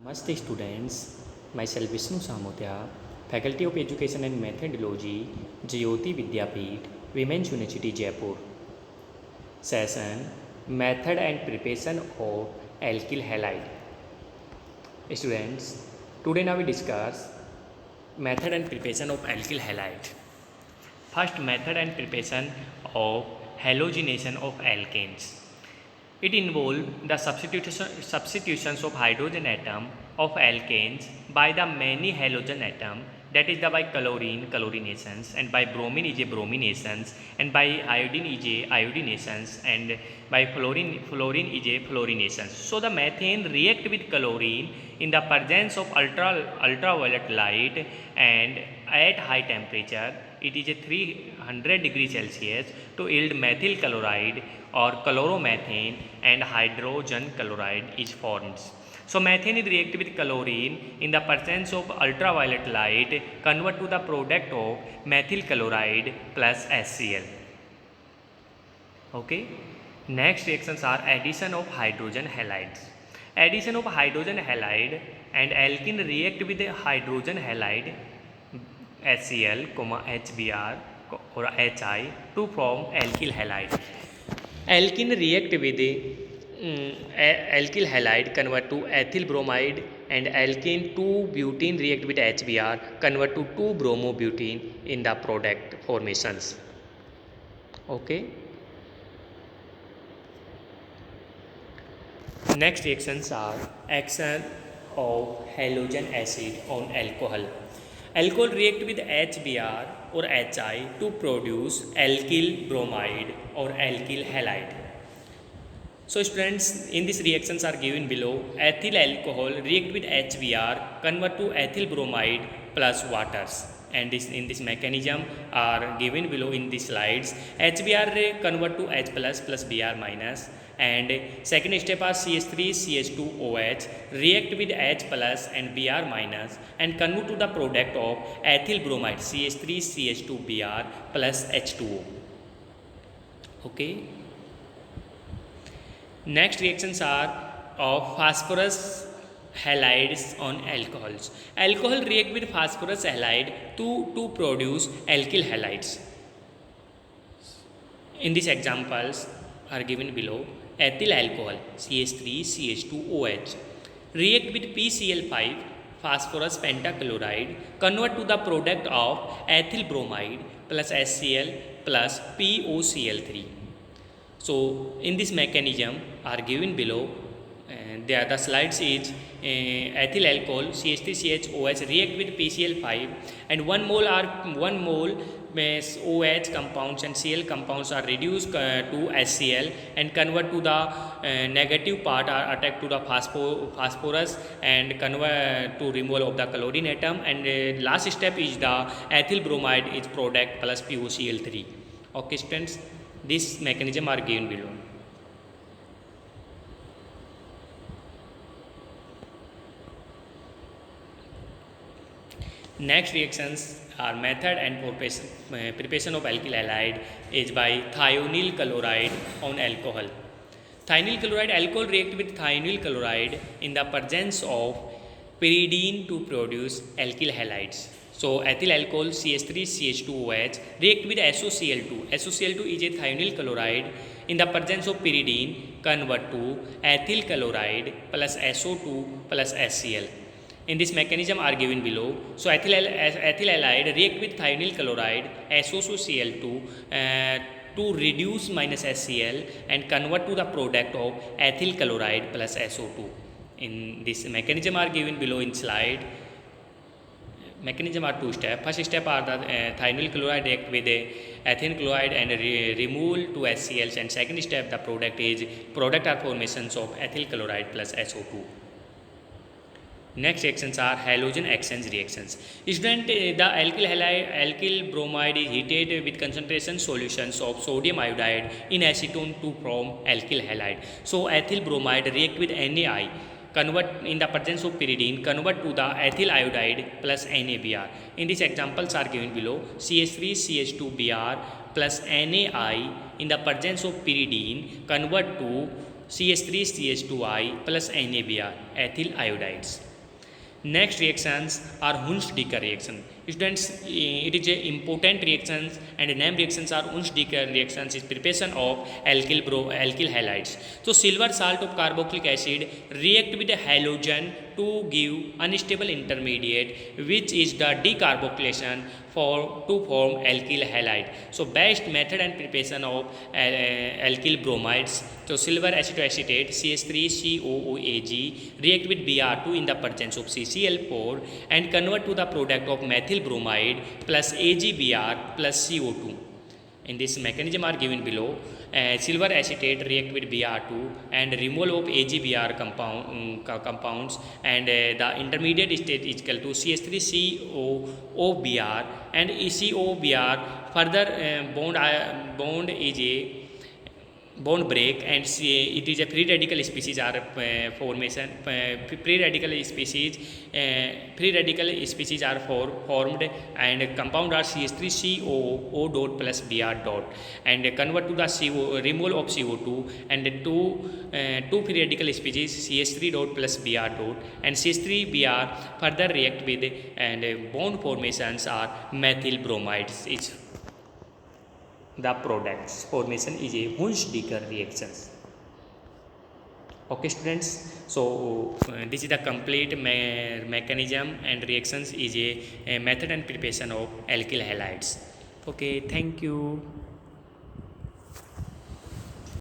Namaste students, myself Vishnu Samotia, Faculty of Education and Methodology, Jyoti Vidyapeeth, Women's University Jaipur. Session Method and Preparation of Alkyl Halide. Students, today now we discuss method and preparation of alkyl halide. First, method and preparation of halogenation of alkanes. It involves the substitutions of hydrogen atom of alkanes by the many halogen atom, that is the by chlorine chlorinations, and by bromine is a brominations, and by iodine is a iodinations, and by fluorine is a fluorinations. So the methane react with chlorine in the presence of ultraviolet light, and at high temperature it is a 300 degrees Celsius to yield methyl chloride or chloromethane, and hydrogen chloride is formed. So methane is react with chlorine in the presence of ultraviolet light, convert to the product of methyl chloride plus HCl. Okay. Next reactions are addition of hydrogen halides. Addition of hydrogen halide and alkene react with hydrogen halide HCl, HBr or HI to form alkyl halide. Alkene react with alkyl halide convert to ethyl bromide, and alkene 2-butene react with HBr convert to 2-bromobutene in the product formations. Okay. Next reactions are action of halogen acid on alcohol. Alcohol react with HBr or HI to produce alkyl bromide or alkyl halide. So students, in these reactions are given below. Ethyl alcohol react with HBr, convert to ethyl bromide plus waters, and in this mechanism are given below in the slides. HBr convert to H plus Br minus, and second step are CH3 CH2OH react with H plus and Br minus and convert to the product of ethyl bromide CH3 CH2Br plus H2O. Okay. Next reactions are of phosphorus halides on alcohols. Alcohol react with phosphorus halide to produce alkyl halides. In these examples are given below. Ethyl alcohol CH3 CH2OH react with PCl5 phosphorus pentachloride, convert to the product of ethyl bromide plus HCl plus POCl3. So in this mechanism are given below. The slides is ethyl alcohol CH3CHOH react with PCl5, and 1 mole OH compounds and Cl compounds are reduced to HCl and convert to the negative part are attacked to the phosphorus and convert to removal of the chlorine atom, and last step is the ethyl bromide is product plus POCl3. Okay students, this mechanism are given below. Next reactions are method and preparation of alkyl halide is by thionyl chloride on alcohol. Thionyl chloride alcohol react with thionyl chloride in the presence of pyridine to produce alkyl halides. So ethyl alcohol CH3CH2OH react with SOCl2. SOCl2 is a thionyl chloride in the presence of pyridine, convert to ethyl chloride plus SO2 plus HCl. In this mechanism are given below. So ethyl halide react with thionyl chloride SOCl2 to reduce minus HCl and convert to the product of ethyl chloride plus SO2. In this mechanism are given below in slide. Mechanism are 2 steps. First step are the thionyl chloride react with ethane chloride and remove to HCl, and second step the product are formations of ethyl chloride plus SO2. Next reactions are halogen exchange reactions. Student, the alkyl bromide is heated with concentration solutions of sodium iodide in acetone to form alkyl halide. So ethyl bromide react with NaI, convert in the presence of pyridine, convert to the ethyl iodide plus NaBr. In these examples are given below. CH3CH2Br plus NaI in the presence of pyridine, convert to CH3CH2I plus NaBr, ethyl iodides. Next reactions are Wunsch-Dicker reaction. Students, it is a important reactions and name reactions are Wunsch-Dicker reactions is preparation of alkyl halides. So silver salt of carboxylic acid react with a halogen to give unstable intermediate, which is the decarboxylation to form alkyl halide. So best method and preparation of alkyl bromides. So silver acetoacetate CH3COOAg react with Br2 in the presence of CCl4 and convert to the product of methyl bromide plus AgBr plus CO2. In this mechanism are given below. Silver acetate react with Br2 and removal of AgBr compounds, and the intermediate state is equal to CH3COOBr and COBr further bond is a bond break, and it is a free radical species are formation. Free radical species are formed, and compound are CH3COO dot plus Br dot, and convert to the removal of CO2, and two free radical species CH3 dot plus Br dot and CH3Br further react with, and bond formations are methyl bromides. The products formation is a Wunsch-Dicker reactions. Okay students, so this is the complete mechanism and reactions is a method and preparation of alkyl halides. Okay, thank you.